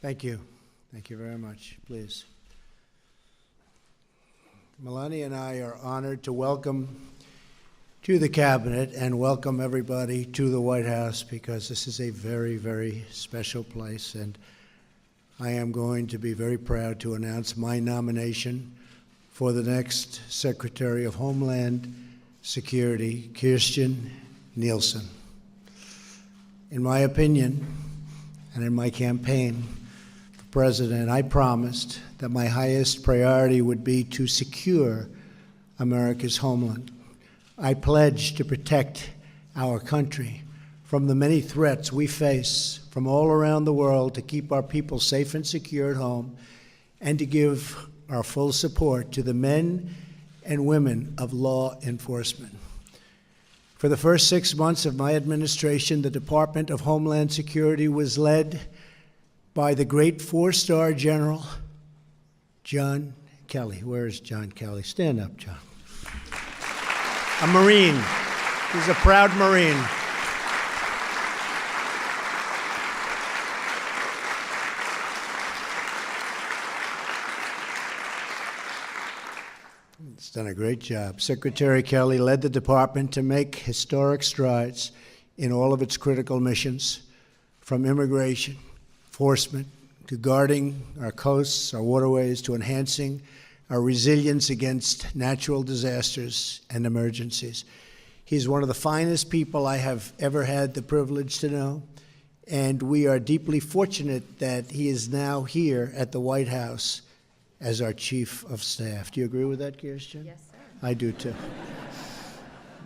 Thank you. Thank you very much. Please. Melania and I are honored to welcome to the Cabinet and welcome everybody to the White House, because this is a very, very special place, and I am going to be very proud to announce my nomination for the next Secretary of Homeland Security, Kirstjen Nielsen. In my opinion, and in my campaign for president, I promised that my highest priority would be to secure America's homeland. I pledged to protect our country from the many threats we face from all around the world, to keep our people safe and secure at home, and to give our full support to the men and women of law enforcement. For the first 6 months of my administration, the Department of Homeland Security was led by the great four-star General John Kelly. Where is John Kelly? Stand up, John. A Marine. He's a proud Marine. He's done a great job. Secretary Kelly led the department to make historic strides in all of its critical missions, from immigration, enforcement, to guarding our coasts, our waterways, to enhancing our resilience against natural disasters and emergencies. He's one of the finest people I have ever had the privilege to know, and we are deeply fortunate that he is now here at the White House as our Chief of Staff. Do you agree with that, Kirstjen? Yes, sir. I do too.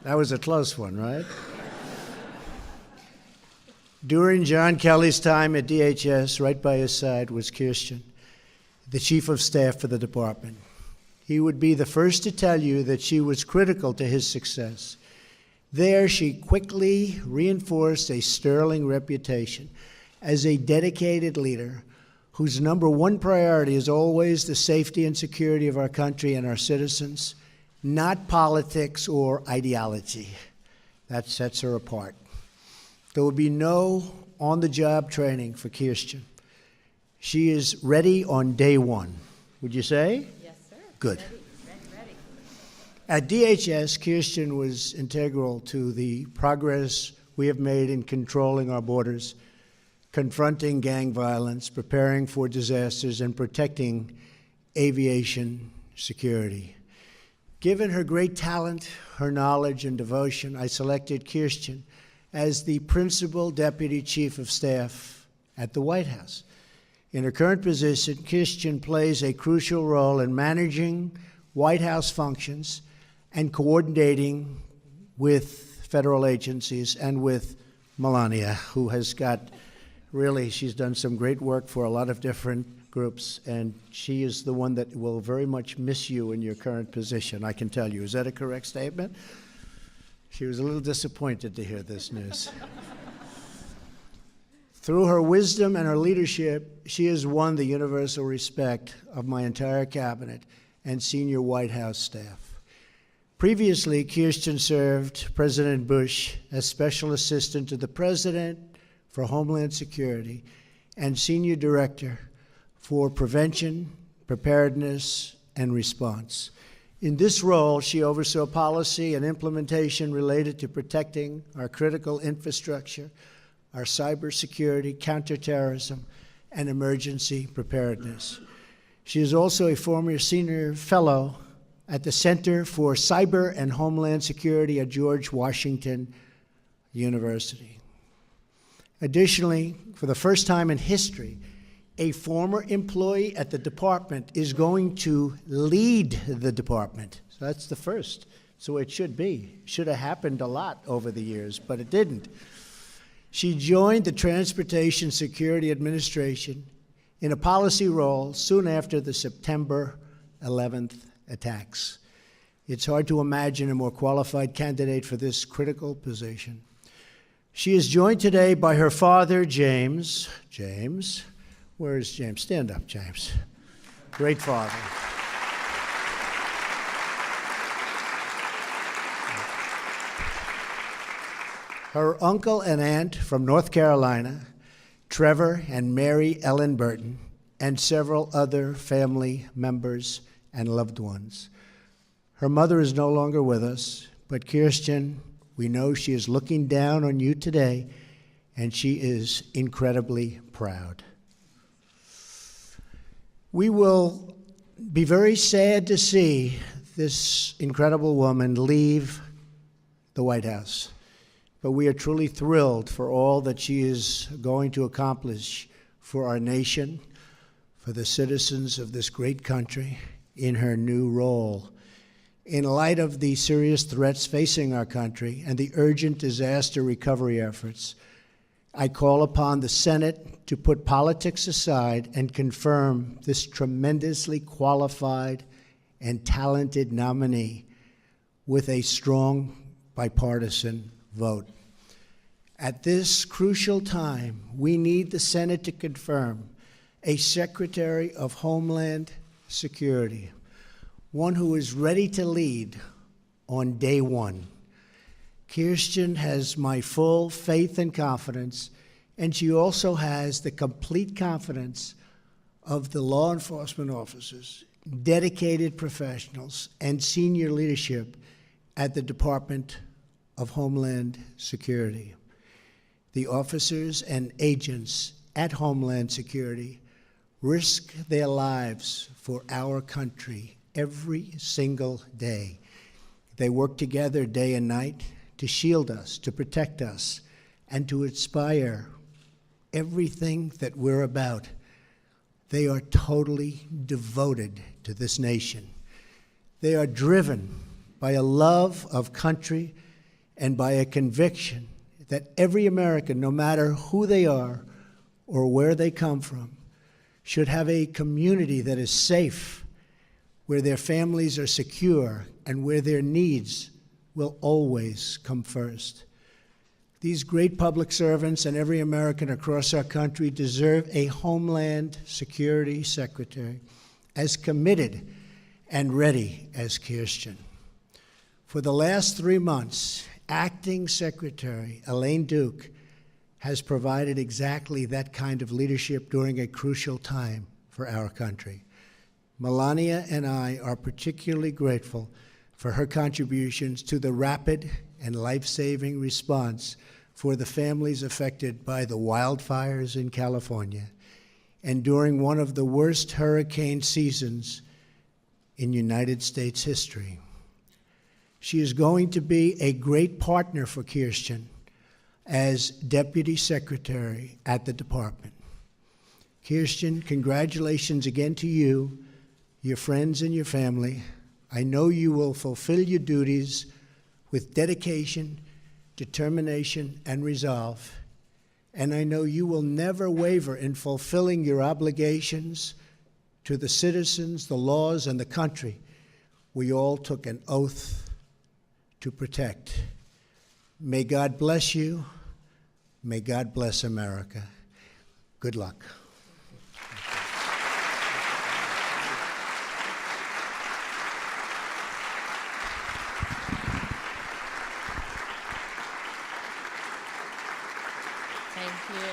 That was a close one, right? During John Kelly's time at DHS, right by his side was Kirstjen, the Chief of Staff for the department. He would be the first to tell you that she was critical to his success. There, she quickly reinforced a sterling reputation as a dedicated leader whose number one priority is always the safety and security of our country and our citizens, not politics or ideology. That sets her apart. There will be no on-the-job training for Kirstjen. She is ready on day one. Would you say? Yes, sir. Good. Ready. At DHS, Kirstjen was integral to the progress we have made in controlling our borders, confronting gang violence, preparing for disasters, and protecting aviation security. Given her great talent, her knowledge, and devotion, I selected Kirstjen as the Principal Deputy Chief of Staff at the White House. In her current position, Kirstjen plays a crucial role in managing White House functions and coordinating with federal agencies and with Melania, who has got, really, she's done some great work for a lot of different groups, and she is the one that will very much miss you in your current position, I can tell you. Is that a correct statement? She was a little disappointed to hear this news. Through her wisdom and her leadership, she has won the universal respect of my entire cabinet and senior White House staff. Previously, Kirstjen served President Bush as Special Assistant to the President for Homeland Security and Senior Director for Prevention, Preparedness, and Response. In this role, she oversaw policy and implementation related to protecting our critical infrastructure, our cybersecurity, counterterrorism, and emergency preparedness. She is also a former senior fellow at the Center for Cyber and Homeland Security at George Washington University. Additionally, for the first time in history, a former employee at the department is going to lead the department. So that's the first. So it should be. Should have happened a lot over the years, but it didn't. She joined the Transportation Security Administration in a policy role soon after the September 11th attacks. It's hard to imagine a more qualified candidate for this critical position. She is joined today by her father, James. James. Where is James? Stand up, James. Great father. Her uncle and aunt from North Carolina, Trevor and Mary Ellen Burton, and several other family members and loved ones. Her mother is no longer with us, but Kirstjen, we know she is looking down on you today, and she is incredibly proud. We will be very sad to see this incredible woman leave the White House, but we are truly thrilled for all that she is going to accomplish for our nation, for the citizens of this great country in her new role. In light of the serious threats facing our country and the urgent disaster recovery efforts, I call upon the Senate to put politics aside and confirm this tremendously qualified and talented nominee with a strong bipartisan vote. At this crucial time, we need the Senate to confirm a Secretary of Homeland Security, one who is ready to lead on day one. Kirstjen has my full faith and confidence, and she also has the complete confidence of the law enforcement officers, dedicated professionals, and senior leadership at the Department of Homeland Security. The officers and agents at Homeland Security risk their lives for our country every single day. They work together day and night to shield us, to protect us, and to inspire everything that we're about. They are totally devoted to this nation. They are driven by a love of country and by a conviction that every American, no matter who they are or where they come from, should have a community that is safe, where their families are secure, and where their needs will always come first. These great public servants and every American across our country deserve a Homeland Security Secretary as committed and ready as Kirstjen. For the last 3 months, Acting Secretary Elaine Duke has provided exactly that kind of leadership during a crucial time for our country. Melania and I are particularly grateful for her contributions to the rapid and life-saving response for the families affected by the wildfires in California and during one of the worst hurricane seasons in United States history. She is going to be a great partner for Kirstjen as Deputy Secretary at the Department. Kirstjen, congratulations again to you, your friends, and your family. I know you will fulfill your duties with dedication, determination, and resolve. And I know you will never waver in fulfilling your obligations to the citizens, the laws, and the country we all took an oath to protect. May God bless you. May God bless America. Good luck. Thank you.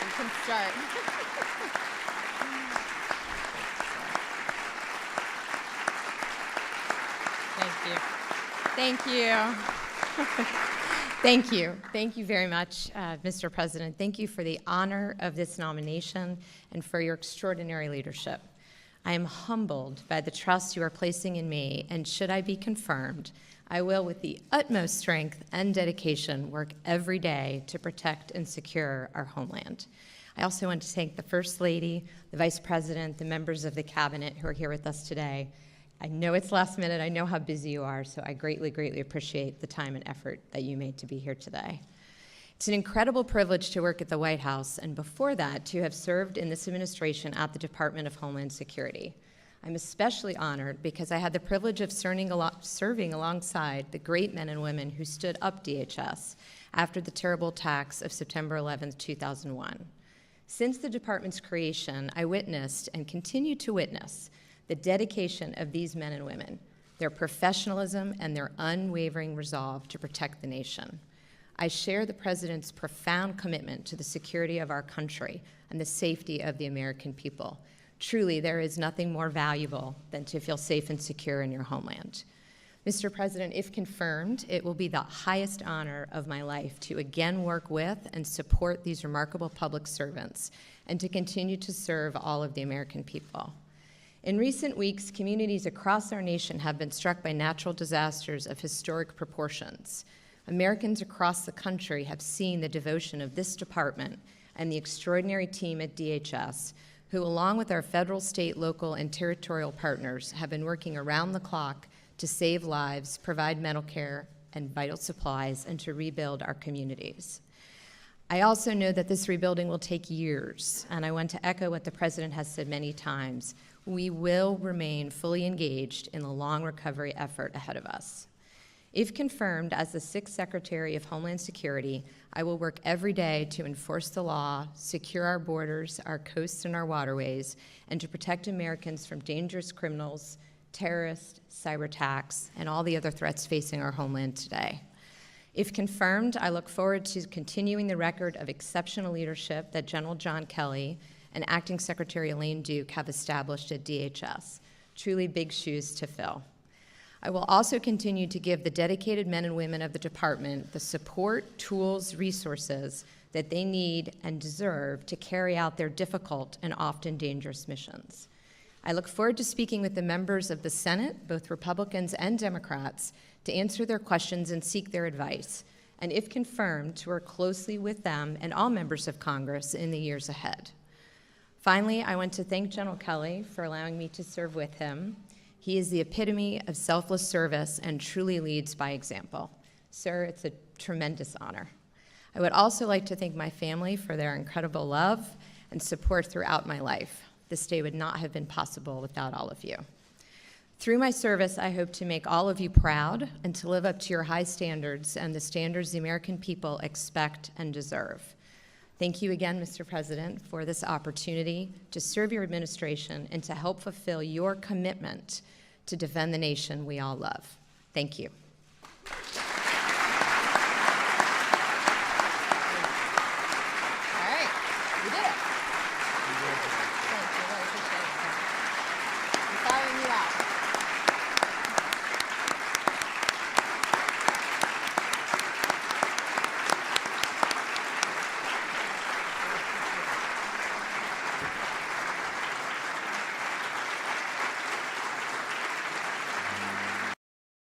You can start. Thank you. Thank you. Thank you very much, Mr. President. Thank you for the honor of this nomination and for your extraordinary leadership. I am humbled by the trust you are placing in me, and should I be confirmed, I will, with the utmost strength and dedication, work every day to protect and secure our homeland. I also want to thank the First Lady, the Vice President, the members of the Cabinet who are here with us today. I know it's last minute, I know how busy you are, so I greatly, greatly appreciate the time and effort that you made to be here today. It's an incredible privilege to work at the White House, and before that, to have served in this administration at the Department of Homeland Security. I'm especially honored because I had the privilege of serving alongside the great men and women who stood up DHS after the terrible attacks of September 11, 2001. Since the department's creation, I witnessed and continue to witness the dedication of these men and women, their professionalism, and their unwavering resolve to protect the nation. I share the President's profound commitment to the security of our country and the safety of the American people. Truly, there is nothing more valuable than to feel safe and secure in your homeland. Mr. President, if confirmed, it will be the highest honor of my life to again work with and support these remarkable public servants and to continue to serve all of the American people. In recent weeks, communities across our nation have been struck by natural disasters of historic proportions. Americans across the country have seen the devotion of this department and the extraordinary team at DHS, who, along with our federal, state, local, and territorial partners, have been working around the clock to save lives, provide medical care and vital supplies, and to rebuild our communities. I also know that this rebuilding will take years, and I want to echo what the President has said many times. We will remain fully engaged in the long recovery effort ahead of us. If confirmed as the 6th Secretary of Homeland Security, I will work every day to enforce the law, secure our borders, our coasts, and our waterways, and to protect Americans from dangerous criminals, terrorists, cyber attacks, and all the other threats facing our homeland today. If confirmed, I look forward to continuing the record of exceptional leadership that General John Kelly and Acting Secretary Elaine Duke have established at DHS. Truly big shoes to fill. I will also continue to give the dedicated men and women of the department the support, tools, resources that they need and deserve to carry out their difficult and often dangerous missions. I look forward to speaking with the members of the Senate, both Republicans and Democrats, to answer their questions and seek their advice, and if confirmed, to work closely with them and all members of Congress in the years ahead. Finally, I want to thank General Kelly for allowing me to serve with him. He is the epitome of selfless service and truly leads by example. Sir, it's a tremendous honor. I would also like to thank my family for their incredible love and support throughout my life. This day would not have been possible without all of you. Through my service, I hope to make all of you proud and to live up to your high standards and the standards the American people expect and deserve. Thank you again, Mr. President, for this opportunity to serve your administration and to help fulfill your commitment to defend the nation we all love. Thank you.